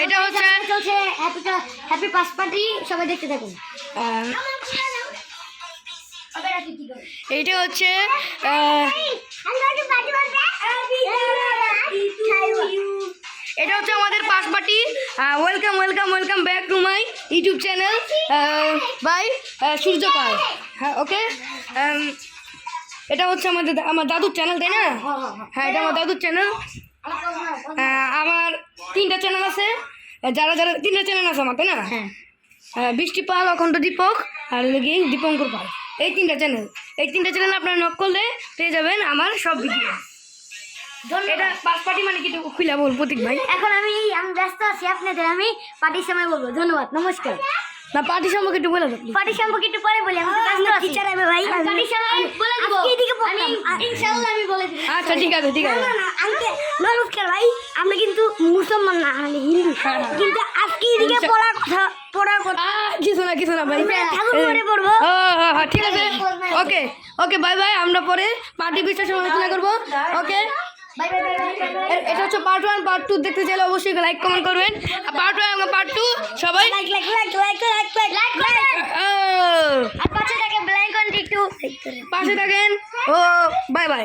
এটা হচ্ছে happy pass party, সবাই দেখতে থাকুন। এইটা হচ্ছে এটা হচ্ছে আমাদের pass party. Welcome welcome welcome back to my YouTube channel by Suryapal. হ্যাঁ, ওকে। এটা হচ্ছে আমার দাদুর চ্যানেল, তাই না? হ্যাঁ, এটা আমার দাদুর চ্যানেল। আমার 3টা চ্যানেল আছে, যারা 3টা চ্যানেল আছে আমার, তাই না? বৃষ্টি পাল, অখণ্ড দীপক, আর দীপঙ্কর পাল। এই 3টা চ্যানেল, আপনারা নক করলে পেয়ে যাবেন আমার সব ভিডিও। এটা পাস পার্টি মানে কি খুলে বল প্রতীক ভাই। এখন আমি ব্যস্ত আছি, আপনাদের আমি পার্টির সময় বলবো। ধন্যবাদ, নমস্কার। না, পার্টি সম্পর্কে একটু বলে দাও। পার্টি সম্পর্কে একটু পরে বলি, আমি তো ব্যস্ত আছি। টিচার হবে ভাই, পার্টির সময় বলে দেব। ইনশাআল্লাহ আমি বলে দেব। আচ্ছা, ঠিক আছে, ঠিক আছে। না আজকে নমস্কার ভাই, আমরা কিন্তু মুসলমান না, আমি হিন্দু। কিন্তু আজকে এদিকে পড়ার কথা কিছু না ভাই, ঠাকুর পরে পড়বো। হ্যাঁ, ঠিক আছে। ওকে ওকে, বাই বাই। আমরা পরে পার্টি বিষয়ে আলোচনা করবো। ওকে, এটা হচ্ছে পার্ট 1। পার্ট 2 দেখতে চাইলে অবশ্যই লাইক কমেন্ট করবেন। পার্ট 1 এবং পার্ট 2 সবাই লাইক আর পাশে থাকে ব্ল্যাঙ্ক অন টিকটক, পাশে থাকেন। ও বাই বাই।